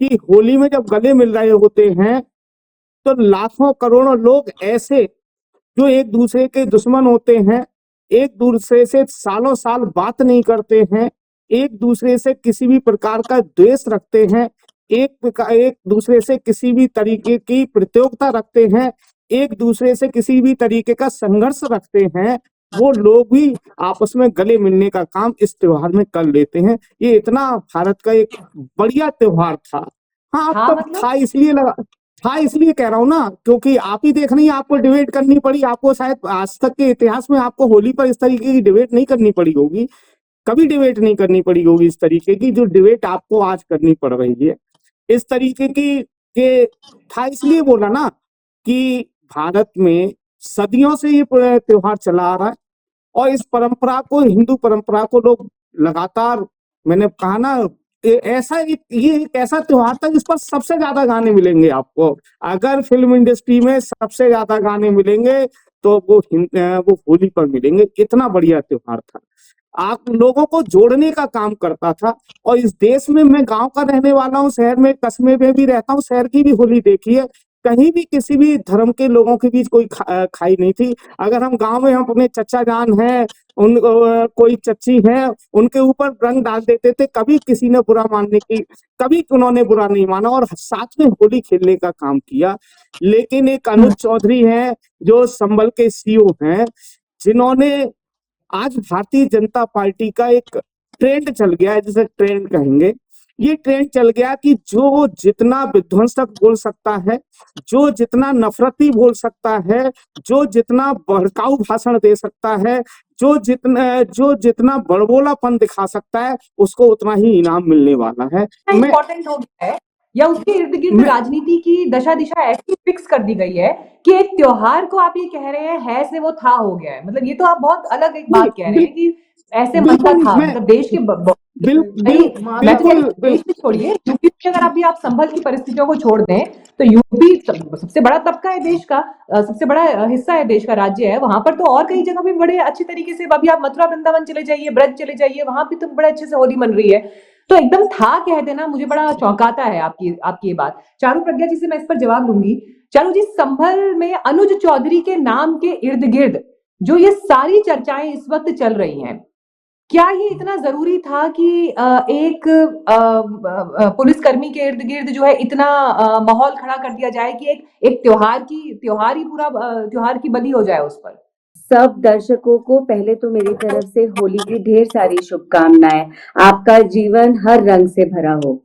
कि होली में जब गले मिल रहे होते हैं तो लाखों करोड़ों लोग ऐसे जो एक दूसरे के दुश्मन होते हैं, एक दूसरे से सालों साल बात नहीं करते हैं, एक दूसरे से किसी भी प्रकार का द्वेष रखते हैं, एक दूसरे से किसी भी तरीके की प्रतियोगिता रखते हैं, एक दूसरे से किसी भी तरीके का संघर्ष रखते हैं, वो लोग भी आपस में गले मिलने का काम इस त्योहार में कर लेते हैं। ये इतना भारत का एक बढ़िया त्योहार था। हाँ, हाँ तब मतलब था इसलिए लगा, हाँ इसलिए कह रहा हूँ ना, क्योंकि आप ही देख रही हैं, आपको डिबेट करनी पड़ी, आपको शायद आज तक के इतिहास में आपको होली पर इस तरीके की डिबेट नहीं करनी पड़ी होगी, कभी डिबेट नहीं करनी पड़ी होगी इस तरीके की जो डिबेट आपको आज करनी पड़ रही है इस तरीके की। ये था इसलिए बोला ना कि भारत में सदियों से ये त्योहार चला आ रहा है और इस परंपरा को, हिंदू परंपरा को लोग लगातार, मैंने कहा ना, ये एक ऐसा त्योहार था जिस पर सबसे ज्यादा गाने मिलेंगे आपको। अगर फिल्म इंडस्ट्री में सबसे ज्यादा गाने मिलेंगे तो वो होली पर मिलेंगे। इतना बढ़िया त्योहार था, आप लोगों को जोड़ने का काम करता था। और इस देश में, मैं गांव का रहने वाला हूँ, शहर में कस्बे में भी रहता हूँ, शहर की भी होली देखी है, कहीं भी किसी भी धर्म के लोगों के बीच कोई खाई नहीं थी। अगर हम गांव में, हम अपने चचा जान हैं, कोई चच्ची है, उनके ऊपर रंग डाल देते थे, कभी किसी ने बुरा मानने की, कभी उन्होंने बुरा नहीं माना और साथ में होली खेलने का काम किया। लेकिन एक अनुज चौधरी हैं जो संभल के सीईओ हैं, जिन्होंने, आज भारतीय जनता पार्टी का एक ट्रेंड चल गया है, जिसे ट्रेंड कहेंगे, ये ट्रेंड चल गया कि जो जितना विध्वंसक बोल सकता है, जो जितना नफरती बोल सकता है, जो जितना भड़काऊ भाषण दे सकता है, जो जितना बड़बोलापन दिखा सकता है, उसको उतना ही इनाम मिलने वाला है। इम्पोर्टेंट हो गया है या उसके इर्द गिर्द राजनीति की दशा दिशा ऐसी फिक्स कर दी गई है कि एक त्योहार को आप ये कह रहे हैं है से वो था हो गया है। मतलब ये तो आप बहुत अलग एक बात कह रहे हैं कि ऐसे बनता बिल्कुल, था। मैं मतलब देश के मैं तो कह रही हूँ देश में छोड़िए, यूपी में अगर अभी आप संभल की परिस्थितियों को छोड़ दें तो यूपी सबसे बड़ा तबका है देश का, सबसे बड़ा हिस्सा है देश का, राज्य है। वहां पर तो और कई जगह भी बड़े अच्छे तरीके से, अभी आप मथुरा वृंदावन चले जाइए, ब्रज चले जाइए, वहां भी तो बड़े अच्छे से होली मन रही है। तो एकदम था कह देना मुझे बड़ा चौंकाता है आपकी आपकी ये बात। चारू प्रज्ञा जी से मैं इस पर जवाब लूंगी। चारू जी, संभल में अनुज चौधरी के नाम के इर्द गिर्द जो ये सारी चर्चाएं इस वक्त चल रही हैं, क्या ये इतना जरूरी था कि एक पुलिसकर्मी के इर्द गिर्द जो है इतना माहौल खड़ा कर दिया जाए कि एक त्योहार ही पूरा त्योहार की बलि हो जाए उस पर? सब दर्शकों को पहले तो मेरी तरफ से होली की ढेर सारी शुभकामनाएं। आपका जीवन हर रंग से भरा हो।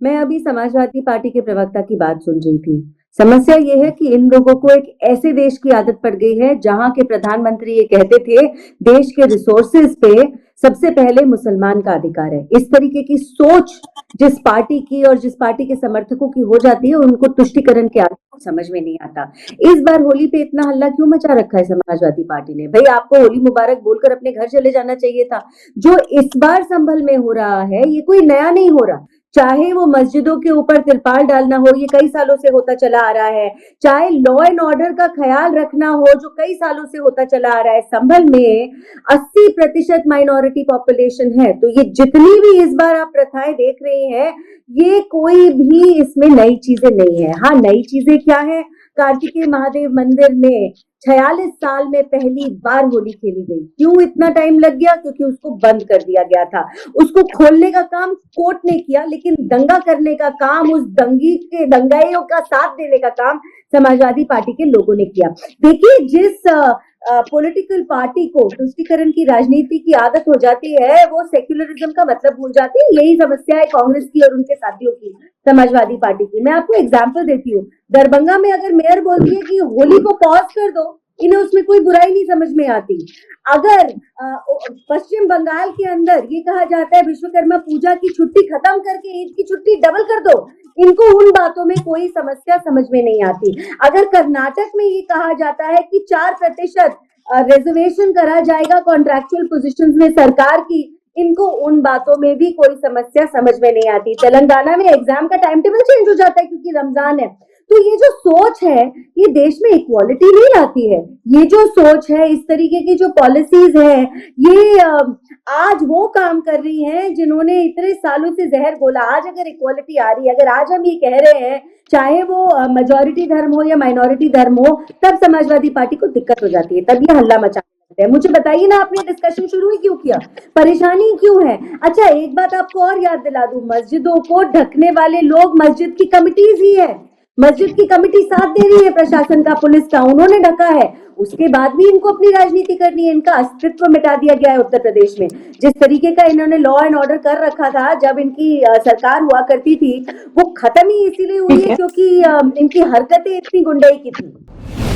मैं अभी समाजवादी पार्टी के प्रवक्ता की बात सुन रही थी। समस्या ये है कि इन लोगों को एक ऐसे देश की आदत पड़ गई है जहां के प्रधानमंत्री ये कहते थे देश के रिसोर्सेज पे सबसे पहले मुसलमान का अधिकार है। इस तरीके की सोच जिस पार्टी की और जिस पार्टी के समर्थकों की हो जाती है, उनको तुष्टिकरण के आधार समझ में नहीं आता। इस बार होली पे इतना हल्ला क्यों मचा रखा है समाजवादी पार्टी ने? भाई, आपको होली मुबारक बोलकर अपने घर चले जाना चाहिए था। जो इस बार संभल में हो रहा है ये कोई नया नहीं हो रहा। चाहे वो मस्जिदों के ऊपर तिरपाल डालना हो, ये कई सालों से होता चला आ रहा है। चाहे लॉ एंड ऑर्डर का ख्याल रखना हो, जो कई सालों से होता चला आ रहा है। संभल में 80% माइनॉरिटी पॉपुलेशन है, तो ये जितनी भी इस बार आप प्रथाएं देख रहे हैं, ये कोई भी इसमें नई चीजें नहीं है। हाँ, नई चीजें क्या है? कार्तिकेय महादेव मंदिर में 46 साल में पहली बार होली खेली गई। क्यों इतना टाइम लग गया? क्योंकि उसको बंद कर दिया गया था। उसको खोलने का काम कोर्ट ने किया, लेकिन दंगा करने का काम, उस दंगाइयों का साथ देने का काम समाजवादी पार्टी के लोगों ने किया। देखिए, जिस पॉलिटिकल पार्टी को तुष्टीकरण की राजनीति की आदत हो जाती है, वो सेक्युलरिज्म का मतलब भूल जाती है। यही समस्या है कांग्रेस की और उनके साथियों की, समाजवादी पार्टी की। मैं आपको एग्जाम्पल देती हूँ। दरभंगा में अगर मेयर बोलती है कि होली को पॉज कर दो, इन्हें उसमें कोई बुराई नहीं समझ में आती। अगर पश्चिम बंगाल के अंदर ये कहा जाता है विश्वकर्मा पूजा की छुट्टी खत्म करके ईद की छुट्टी डबल कर दो, इनको उन बातों में कोई समस्या समझ में नहीं आती। अगर कर्नाटक में ये कहा जाता है कि 4% रिजर्वेशन करा जाएगा कॉन्ट्रैक्चुअल पोजीशंस में सरकार की, इनको उन बातों में भी कोई समस्या समझ में नहीं आती। तेलंगाना में एग्जाम का टाइम टेबल चेंज हो जाता है क्योंकि रमजान है। तो ये जो सोच है ये देश में इक्वालिटी नहीं लाती है। ये जो सोच है, इस तरीके की जो पॉलिसीज है, ये आज वो काम कर रही हैं जिन्होंने इतने सालों से जहर घोला। आज अगर इक्वालिटी आ रही है, अगर आज हम ये कह रहे हैं, चाहे वो मेजॉरिटी धर्म हो या माइनॉरिटी धर्म हो, तब समाजवादी पार्टी को दिक्कत हो जाती है, तब ये हल्ला मचाने लगते हैं। मुझे बताइए ना, आपने डिस्कशन शुरू ही क्यों किया, परेशानी क्यों है? अच्छा, एक बात आपको और याद दिला दूं, मस्जिदों को ढकने वाले लोग मस्जिद की कमिटीज ही है। मस्जिद की कमिटी साथ दे रही है प्रशासन का, पुलिस का, उन्होंने ढका है। उसके बाद भी इनको अपनी राजनीति करनी है। इनका अस्तित्व मिटा दिया गया है उत्तर प्रदेश में। जिस तरीके का इन्होंने लॉ एंड ऑर्डर कर रखा था जब इनकी सरकार हुआ करती थी, वो खत्म ही इसीलिए हुई है क्योंकि इनकी हरकतें इतनी गुंडई की थी।